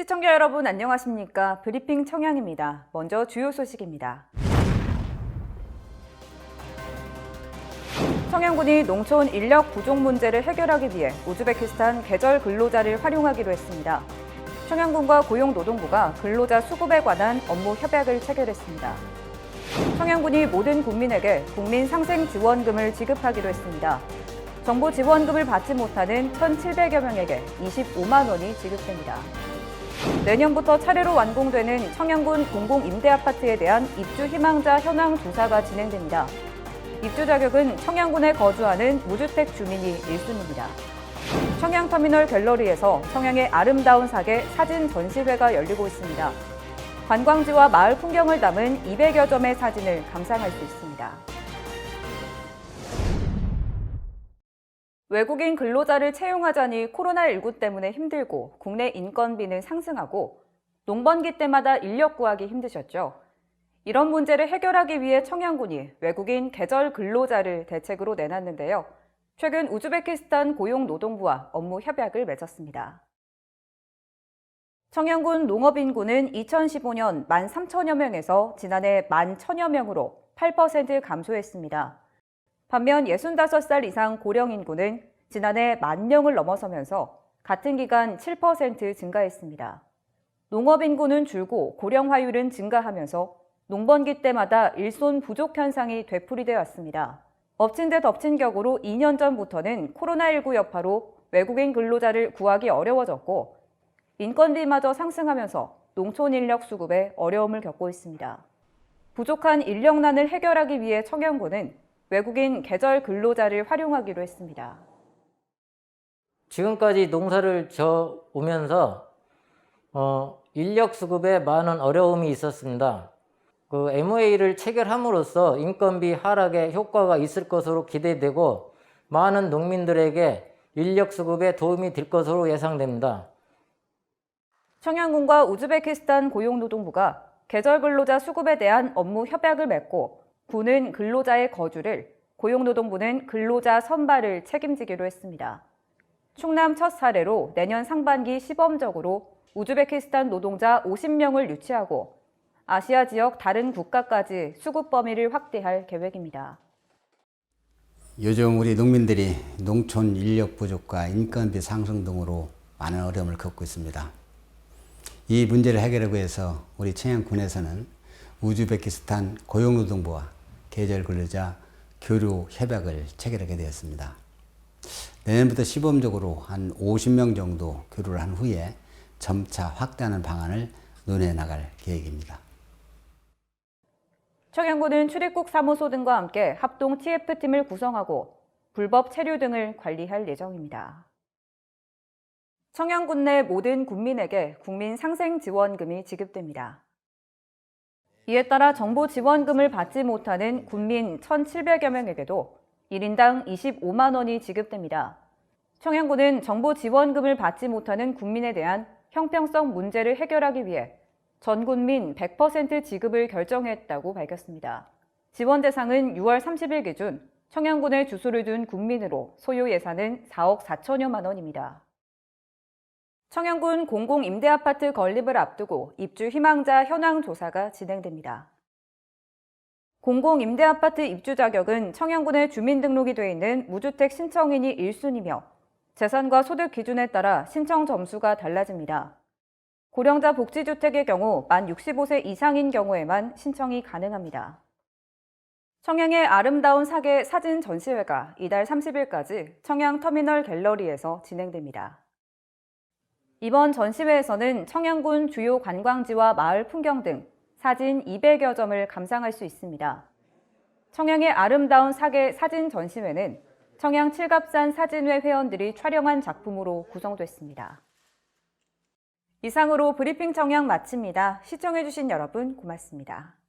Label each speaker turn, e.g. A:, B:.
A: 시청자 여러분 안녕하십니까? 브리핑 청양입니다. 먼저 주요 소식입니다. 청양군이 농촌 인력 부족 문제를 해결하기 위해 우즈베키스탄 계절 근로자를 활용하기로 했습니다. 청양군과 고용노동부가 근로자 수급에 관한 업무 협약을 체결했습니다. 청양군이 모든 국민에게 국민상생지원금을 지급하기로 했습니다. 정부 지원금을 받지 못하는 1,700여 명에게 25만 원이 지급됩니다. 내년부터 차례로 완공되는 청양군 공공임대아파트에 대한 입주 희망자 현황 조사가 진행됩니다. 입주 자격은 청양군에 거주하는 무주택 주민이 1순위입니다. 청양터미널 갤러리에서 청양의 아름다운 사계 사진 전시회가 열리고 있습니다. 관광지와 마을 풍경을 담은 200여 점의 사진을 감상할 수 있습니다. 외국인 근로자를 채용하자니 코로나19 때문에 힘들고 국내 인건비는 상승하고 농번기 때마다 인력 구하기 힘드셨죠. 이런 문제를 해결하기 위해 청양군이 외국인 계절 근로자를 대책으로 내놨는데요. 최근 우즈베키스탄 고용노동부와 업무 협약을 맺었습니다. 청양군 농업인구는 2015년 13,000여 명에서 지난해 11,000여 명으로 8% 감소했습니다. 반면 65살 이상 고령 인구는 지난해 10,000명을 넘어서면서 같은 기간 7% 증가했습니다. 농업 인구는 줄고 고령 화율은 증가하면서 농번기 때마다 일손 부족 현상이 되풀이되어 왔습니다. 엎친 데 덮친 격으로 2년 전부터는 코로나19 여파로 외국인 근로자를 구하기 어려워졌고 인건비마저 상승하면서 농촌 인력 수급에 어려움을 겪고 있습니다. 부족한 인력난을 해결하기 위해 청양군은 외국인 계절 근로자를 활용하기로 했습니다.
B: 지금까지 농사를 져오면서 인력 수급에 많은 어려움이 있었습니다. MOA를 체결함으로써 인건비 하락에 효과가 있을 것으로 기대되고 많은 농민들에게 인력 수급에 도움이 될 것으로 예상됩니다.
A: 청양군과 우즈베키스탄 고용노동부가 계절 근로자 수급에 대한 업무 협약을 맺고 군은 근로자의 거주를, 고용노동부는 근로자 선발을 책임지기로 했습니다. 충남 첫 사례로 내년 상반기 시범적으로 우즈베키스탄 노동자 50명을 유치하고 아시아 지역 다른 국가까지 수급 범위를 확대할 계획입니다.
C: 요즘 우리 농민들이 농촌 인력 부족과 인건비 상승 등으로 많은 어려움을 겪고 있습니다. 이 문제를 해결하기 위해서 우리 청양군에서는 우즈베키스탄 고용노동부와 계절 근로자 교류 협약을 체결하게 되었습니다. 내년부터 시범적으로 한 50명 정도 교류를 한 후에 점차 확대하는 방안을 논해 나갈 계획입니다.
A: 청양군은 출입국 사무소 등과 함께 합동 TF팀을 구성하고 불법 체류 등을 관리할 예정입니다. 청양군 내 모든 군민에게 국민상생지원금이 지급됩니다. 이에 따라 정부 지원금을 받지 못하는 군민 1,700여 명에게도 1인당 25만 원이 지급됩니다. 청양군은 정부 지원금을 받지 못하는 군민에 대한 형평성 문제를 해결하기 위해 전 군민 100% 지급을 결정했다고 밝혔습니다. 지원 대상은 6월 30일 기준 청양군에 주소를 둔 군민으로 소요 예산은 4억 4천여만 원입니다. 청양군 공공임대아파트 건립을 앞두고 입주 희망자 현황 조사가 진행됩니다. 공공임대아파트 입주 자격은 청양군에 주민등록이 돼 있는 무주택 신청인이 1순위며 재산과 소득 기준에 따라 신청 점수가 달라집니다. 고령자 복지주택의 경우 만 65세 이상인 경우에만 신청이 가능합니다. 청양의 아름다운 사계 사진 전시회가 이달 30일까지 청양터미널 갤러리에서 진행됩니다. 이번 전시회에서는 청양군 주요 관광지와 마을 풍경 등 사진 200여 점을 감상할 수 있습니다. 청양의 아름다운 사계 사진 전시회는 청양 칠갑산 사진회 회원들이 촬영한 작품으로 구성됐습니다. 이상으로 브리핑 청양 마칩니다. 시청해주신 여러분 고맙습니다.